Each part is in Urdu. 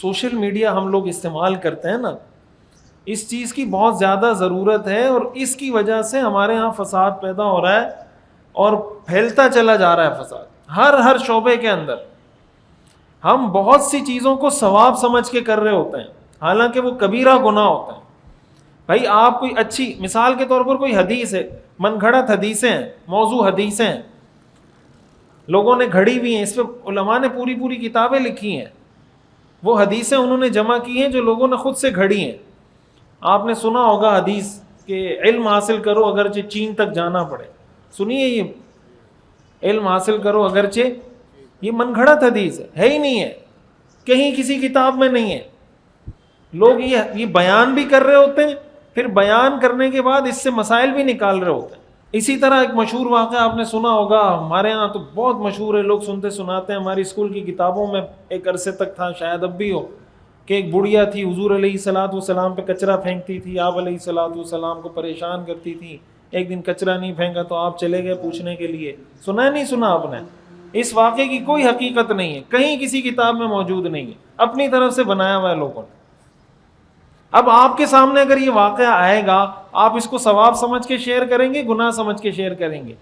سوشل میڈیا ہم لوگ استعمال کرتے ہیں نا، اس چیز کی بہت زیادہ ضرورت ہے، اور اس کی وجہ سے ہمارے ہاں فساد پیدا ہو رہا ہے اور پھیلتا چلا جا رہا ہے فساد ہر شعبے کے اندر۔ ہم بہت سی چیزوں کو ثواب سمجھ کے کر رہے ہوتے ہیں، حالانکہ وہ کبیرہ گناہ ہوتا ہے۔ بھائی آپ کوئی اچھی مثال کے طور پر کوئی حدیث ہے، من گھڑت حدیثیں ہیں، موضوع حدیثیں ہیں، لوگوں نے گھڑی ہوئی ہیں، اس پہ علماء نے پوری کتابیں لکھی ہیں، وہ حدیثیں انہوں نے جمع کی ہیں جو لوگوں نے خود سے گھڑی ہیں۔ آپ نے سنا ہوگا حدیث کہ علم حاصل کرو اگرچہ چین تک جانا پڑے، سنیے یہ علم حاصل کرو اگرچہ، یہ من گھڑت حدیث ہے ہی نہیں ہے، کہیں کسی کتاب میں نہیں ہے۔ لوگ یہ بیان بھی کر رہے ہوتے ہیں، پھر بیان کرنے کے بعد اس سے مسائل بھی نکال رہے ہوتے ہیں۔ اسی طرح ایک مشہور واقعہ آپ نے سنا ہوگا، ہمارے ہاں تو بہت مشہور ہے، لوگ سنتے سناتے ہیں، ہماری اسکول کی کتابوں میں ایک عرصے تک تھا، شاید اب بھی ہو، کہ ایک بڑھیا تھی حضور علیہ الصلوۃ والسلام پہ کچرا پھینکتی تھی، آپ علیہ الصلوۃ والسلام کو پریشان کرتی تھی۔ ایک دن کچرا نہیں پھینکا تو آپ چلے گئے پوچھنے کے لیے۔ سنا ہے نہیں سنا آپ نے؟ اس واقعے کی کوئی حقیقت نہیں ہے، کہیں کسی کتاب میں موجود نہیں ہے، اپنی طرف سے بنایا ہوا ہے لوگوں نے۔ اب آپ کے سامنے اگر یہ واقعہ آئے گا، آپ اس کو ثواب سمجھ کے شیئر کریں گے، گناہ سمجھ کے شیئر کریں گے؟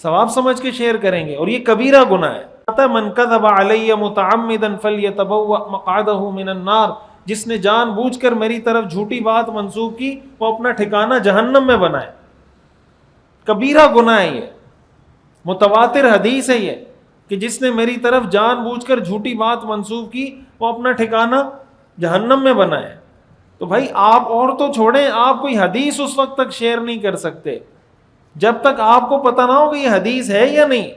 ثواب سمجھ کے شیئر کریں گے، اور یہ کبیرہ گناہ ہے۔ من کذب علی متعمدا فلیتبوأ مقعدہ من النار، جس نے جان بوجھ کر میری طرف جھوٹی بات منسوب کی وہ اپنا ٹھکانہ جہنم میں بنائے۔ کبیرہ گناہ ہے یہ، متواتر حدیث ہے یہ، کہ جس نے میری طرف جان بوجھ کر جھوٹی بات منسوب کی وہ اپنا ٹھکانہ جہنم میں بنائے۔ تو بھائی آپ اور تو چھوڑیں، آپ کوئی حدیث اس وقت تک شیئر نہیں کر سکتے جب تک آپ کو پتہ نہ ہو کہ یہ حدیث ہے یا نہیں،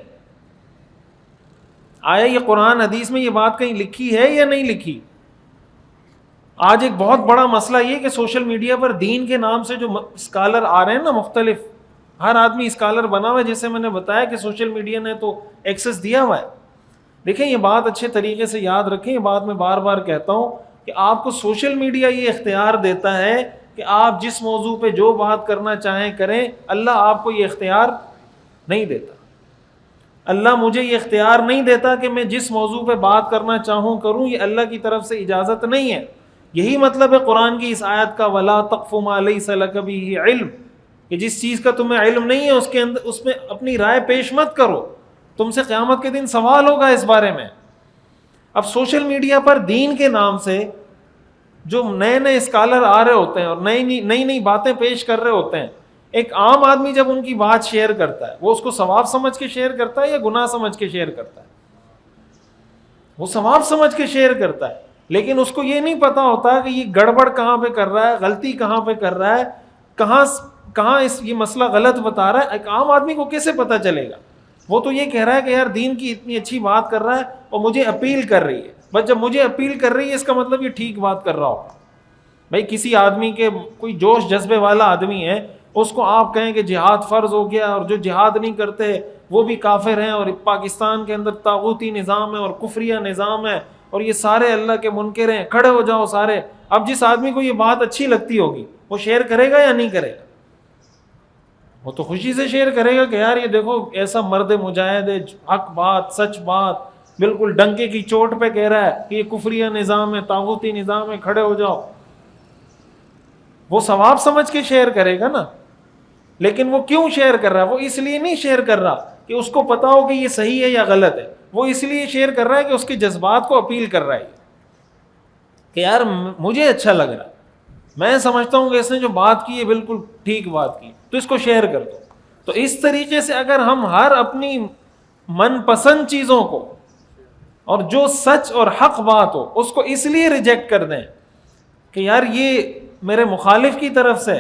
آیا یہ قرآن حدیث میں یہ بات کہیں لکھی ہے یا نہیں لکھی۔ آج ایک بہت بڑا مسئلہ یہ کہ سوشل میڈیا پر دین کے نام سے جو اسکالر آ رہے ہیں نا، مختلف، ہر آدمی اسکالر بنا ہوا ہے، جیسے میں نے بتایا کہ سوشل میڈیا نے تو ایکسس دیا ہوا ہے۔ دیکھیں یہ بات اچھے طریقے سے یاد رکھیں، یہ بات میں بار بار کہتا ہوں کہ آپ کو سوشل میڈیا یہ اختیار دیتا ہے کہ آپ جس موضوع پہ جو بات کرنا چاہیں کریں، اللہ آپ کو یہ اختیار نہیں دیتا۔ اللہ مجھے یہ اختیار نہیں دیتا کہ میں جس موضوع پہ بات کرنا چاہوں کروں، یہ اللہ کی طرف سے اجازت نہیں ہے۔ یہی مطلب ہے قرآن کی اس آیت کا وَلَا تَقْفُ مَا لَيْسَ لَكَ بِهِ عِلْم، کہ جس چیز کا تمہیں علم نہیں ہے اس میں اپنی رائے پیش مت کرو، تم سے قیامت کے دن سوال ہوگا اس بارے میں۔ اب سوشل میڈیا پر دین کے نام سے جو نئے اسکالر آ رہے ہوتے ہیں اور نئی باتیں پیش کر رہے ہوتے ہیں، ایک عام آدمی جب ان کی بات شیئر کرتا ہے، وہ اس کو ثواب سمجھ کے شیئر کرتا ہے یا گناہ سمجھ کے شیئر کرتا ہے؟ وہ ثواب سمجھ کے شیئر کرتا ہے، لیکن اس کو یہ نہیں پتا ہوتا کہ یہ گڑبڑ کہاں پہ کر رہا ہے، غلطی کہاں پہ کر رہا ہے، کہاں یہ مسئلہ غلط بتا رہا ہے۔ ایک عام آدمی کو کیسے پتا چلے گا؟ وہ تو یہ کہہ رہا ہے کہ یار دین کی اتنی اچھی بات کر رہا ہے اور مجھے اپیل کر رہی ہے، بس جب مجھے اپیل کر رہی ہے اس کا مطلب یہ ٹھیک بات کر رہا ہوگا۔ بھائی کسی آدمی کے کوئی جوش جذبے والا آدمی ہے، اس کو آپ کہیں کہ جہاد فرض ہو گیا اور جو جہاد نہیں کرتے وہ بھی کافر ہیں، اور پاکستان کے اندر طاغوتی نظام ہے اور کفریہ نظام ہے اور یہ سارے اللہ کے منکر ہیں، کھڑے ہو جاؤ سارے۔ اب جس آدمی کو یہ بات اچھی لگتی ہوگی وہ شیئر کرے گا یا نہیں کرے گا؟ وہ تو خوشی سے شیئر کرے گا کہ یار یہ دیکھو ایسا مرد مجاہد ہے، حق بات سچ بات بالکل ڈنکے کی چوٹ پہ کہہ رہا ہے کہ یہ کفریہ نظام ہے، طاغوتی نظام ہے، کھڑے ہو جاؤ۔ وہ ثواب سمجھ کے شیئر کرے گا نا۔ لیکن وہ کیوں شیئر کر رہا ہے؟ وہ اس لیے نہیں شیئر کر رہا کہ اس کو پتا ہو کہ یہ صحیح ہے یا غلط ہے، وہ اس لیے شیئر کر رہا ہے کہ اس کے جذبات کو اپیل کر رہا ہے کہ یار مجھے اچھا لگ رہا ہے، میں سمجھتا ہوں کہ اس نے جو بات کی ہے بالکل ٹھیک بات کی، تو اس کو شیئر کر دو۔ تو اس طریقے سے اگر ہم ہر اپنی من پسند چیزوں کو اور جو سچ اور حق بات ہو اس کو اس لیے ریجیکٹ کر دیں کہ یار یہ میرے مخالف کی طرف سے